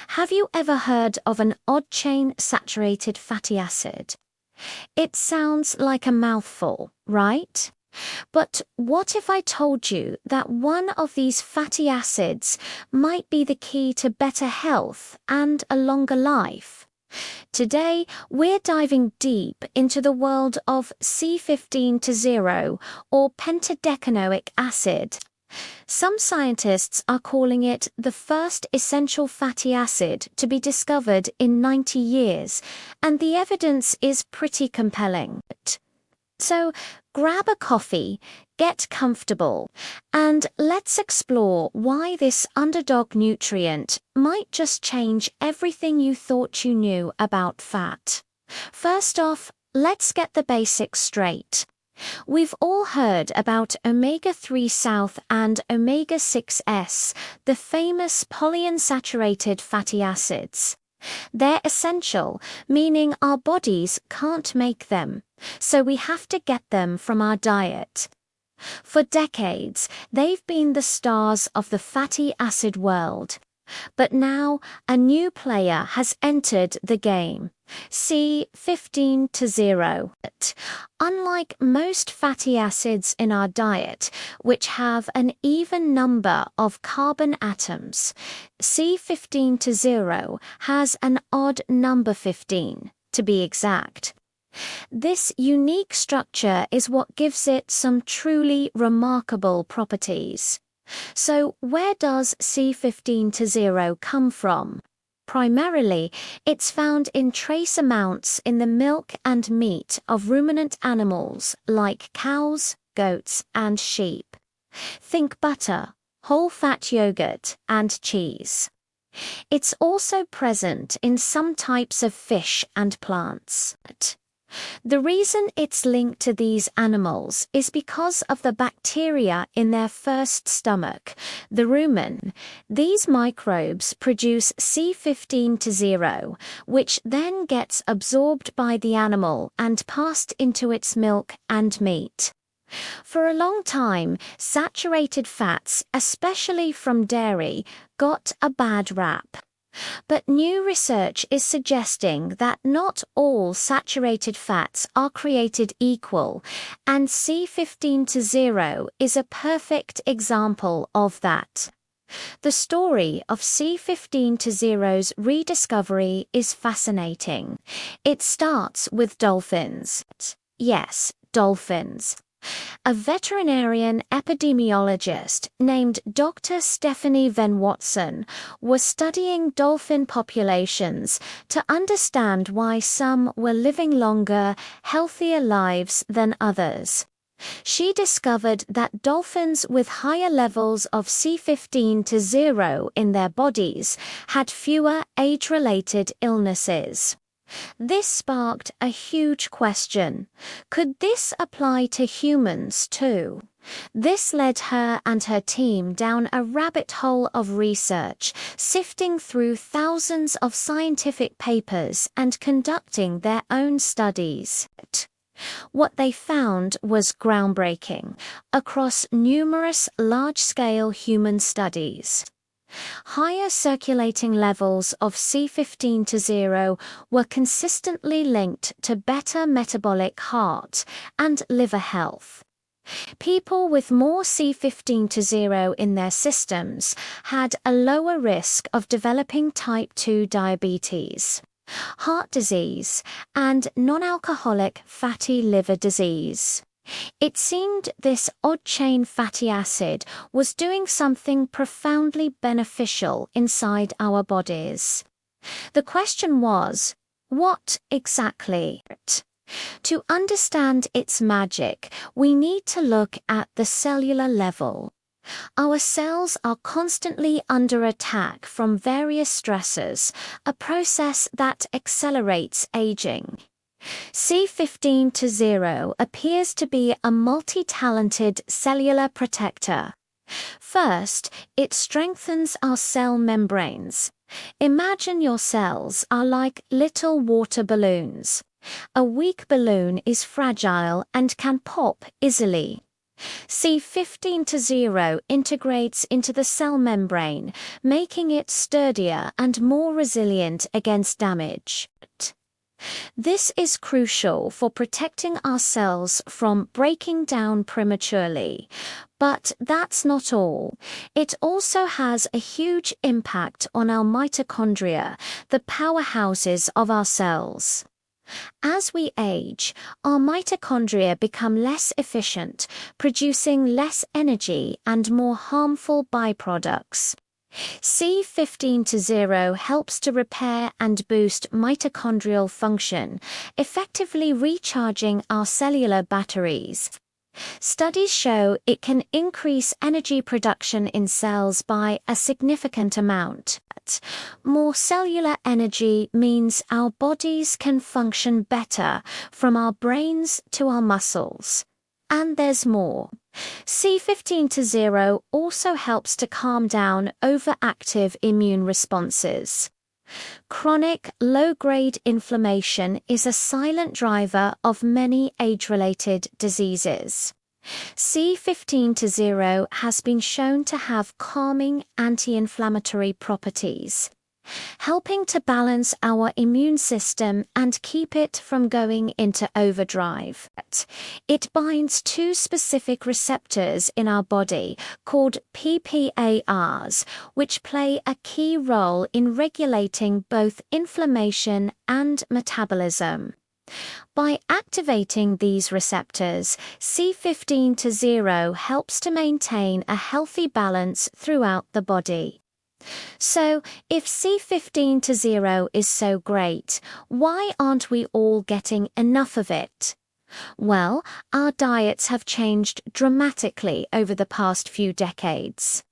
Have you ever heard of an odd-chain saturated fatty acid? It sounds like a mouthful, right? But what if I told you that one of these fatty acids might be the key to better health and a longer life? Today, we're diving deep into the world of C15 or pentadecanoic acid. Some scientists are calling it the first essential fatty acid to be discovered in 90 years, and the evidence is pretty compelling. So, grab a coffee, get comfortable, and let's explore why this underdog nutrient might just change everything you thought you knew about fat. First off, let's get the basics straight. We've all heard about omega-3 South and omega-6S, the famous polyunsaturated fatty acids. They're essential, meaning our bodies can't make them, so we have to get them from our diet. For decades, they've been the stars of the fatty acid world. But now, a new player has entered the game, C15. Unlike most fatty acids in our diet, which have an even number of carbon atoms, C15 has an odd number 15, to be exact. This unique structure is what gives it some truly remarkable properties. So where does C15 come from? Primarily, it's found in trace amounts in the milk and meat of ruminant animals like cows, goats, and sheep. Think butter, whole-fat yogurt, and cheese. It's also present in some types of fish and plants. The reason it's linked to these animals is because of the bacteria in their first stomach, the rumen. These microbes produce C15, which then gets absorbed by the animal and passed into its milk and meat. For a long time, saturated fats, especially from dairy, got a bad rap. But new research is suggesting that not all saturated fats are created equal, and C15 is a perfect example of that. The story of C15's rediscovery is fascinating. It starts with dolphins. Yes, dolphins. A veterinarian epidemiologist named Dr. Stephanie Venn Watson was studying dolphin populations to understand why some were living longer, healthier lives than others. She discovered that dolphins with higher levels of C15 in their bodies had fewer age-related illnesses. This sparked a huge question. Could this apply to humans too? This led her and her team down a rabbit hole of research, sifting through thousands of scientific papers and conducting their own studies. What they found was groundbreaking across numerous large-scale human studies. Higher circulating levels of C15 were consistently linked to better metabolic heart and liver health. People with more C15 in their systems had a lower risk of developing type 2 diabetes, heart disease, and non-alcoholic fatty liver disease. It seemed this odd-chain fatty acid was doing something profoundly beneficial inside our bodies. The question was, what exactly? To understand its magic, we need to look at the cellular level. Our cells are constantly under attack from various stressors, a process that accelerates aging. C15 appears to be a multi-talented cellular protector. First, it strengthens our cell membranes. Imagine your cells are like little water balloons. A weak balloon is fragile and can pop easily. C15 integrates into the cell membrane, making it sturdier and more resilient against damage. This is crucial for protecting our cells from breaking down prematurely. But that's not all. It also has a huge impact on our mitochondria, the powerhouses of our cells. As we age, our mitochondria become less efficient, producing less energy and more harmful byproducts. C15 helps to repair and boost mitochondrial function, effectively recharging our cellular batteries. Studies show it can increase energy production in cells by a significant amount. More cellular energy means our bodies can function better, from our brains to our muscles. And there's more. C15 also helps to calm down overactive immune responses. Chronic low-grade inflammation is a silent driver of many age-related diseases. C15 has been shown to have calming anti-inflammatory properties, helping to balance our immune system and keep it from going into overdrive. It binds to specific receptors in our body called PPARs, which play a key role in regulating both inflammation and metabolism. By activating these receptors, C15 helps to maintain a healthy balance throughout the body. So, if C15 is so great, why aren't we all getting enough of it? Well, our diets have changed dramatically over the past few decades.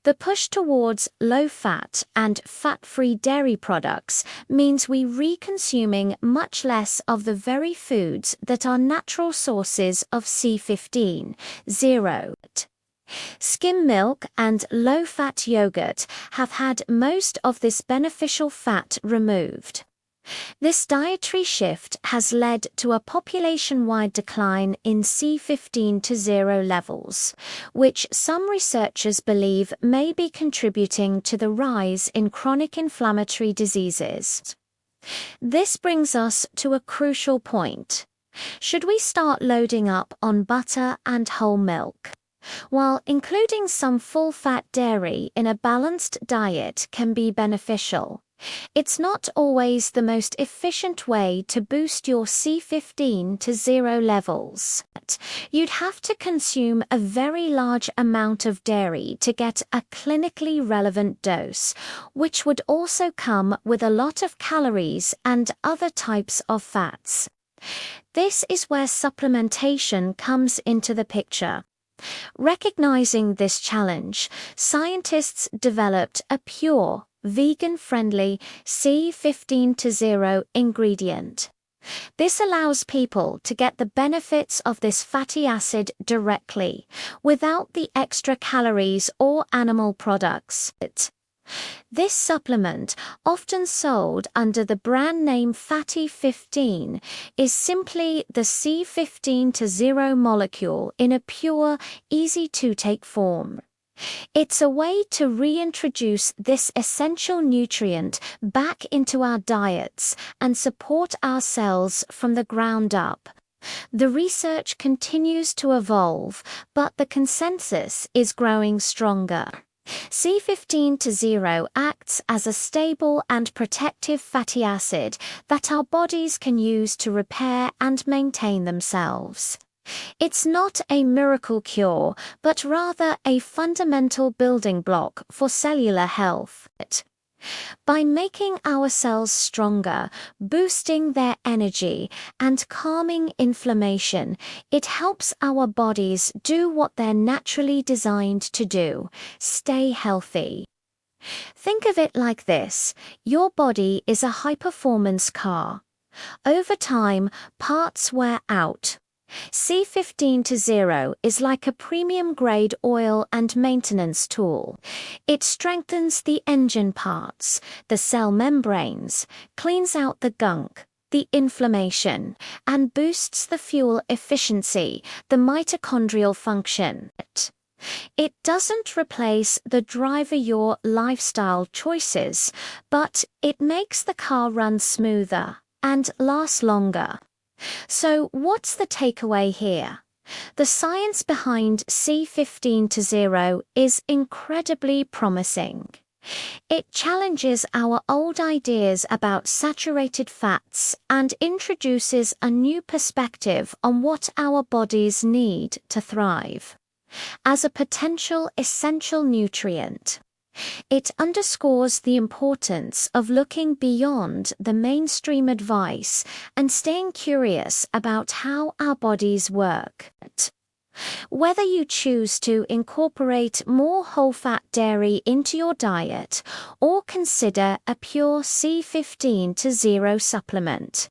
The push towards low-fat and fat-free dairy products means we reconsuming much less of the very foods that are natural sources of C15. Skim milk and low-fat yogurt have had most of this beneficial fat removed. This dietary shift has led to a population-wide decline in C15 levels, which some researchers believe may be contributing to the rise in chronic inflammatory diseases. This brings us to a crucial point. Should we start loading up on butter and whole milk? While including some full-fat dairy in a balanced diet can be beneficial, it's not always the most efficient way to boost your C15 levels. You'd have to consume a very large amount of dairy to get a clinically relevant dose, which would also come with a lot of calories and other types of fats. This is where supplementation comes into the picture. Recognizing this challenge, scientists developed a pure, vegan-friendly C15 ingredient. This allows people to get the benefits of this fatty acid directly, without the extra calories or animal products. This supplement, often sold under the brand name Fatty 15, is simply the C15 molecule in a pure, easy-to-take form. It's a way to reintroduce this essential nutrient back into our diets and support our cells from the ground up. The research continues to evolve, but the consensus is growing stronger. C15 acts as a stable and protective fatty acid that our bodies can use to repair and maintain themselves. It's not a miracle cure, but rather a fundamental building block for cellular health. By making our cells stronger, boosting their energy, and calming inflammation, it helps our bodies do what they're naturally designed to do: stay healthy. Think of it like this: your body is a high-performance car. Over time, parts wear out. C15 is like a premium-grade oil and maintenance tool. It strengthens the engine parts, the cell membranes, cleans out the gunk, the inflammation, and boosts the fuel efficiency, the mitochondrial function. It doesn't replace the driver your lifestyle choices, but it makes the car run smoother and last longer. So what's the takeaway here? The science behind C15 to 0 is incredibly promising. It challenges our old ideas about saturated fats and introduces a new perspective on what our bodies need to thrive. As a potential essential nutrient, it underscores the importance of looking beyond the mainstream advice and staying curious about how our bodies work. Whether you choose to incorporate more whole-fat dairy into your diet or consider a pure C15 to 0 supplement,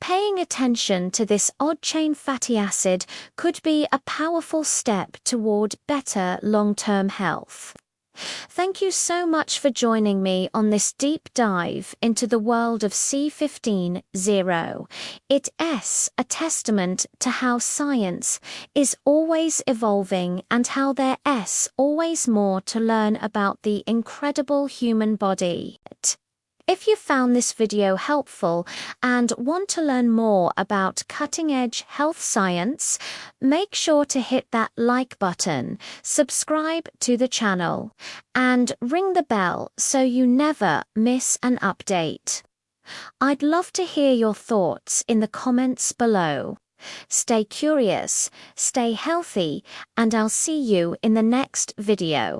paying attention to this odd-chain fatty acid could be a powerful step toward better long-term health. Thank you so much for joining me on this deep dive into the world of C15-0. It is a testament to how science is always evolving and how there is always more to learn about the incredible human body. If you found this video helpful and want to learn more about cutting-edge health science, make sure to hit that like button, subscribe to the channel, and ring the bell so you never miss an update. I'd love to hear your thoughts in the comments below. Stay curious, stay healthy, and I'll see you in the next video.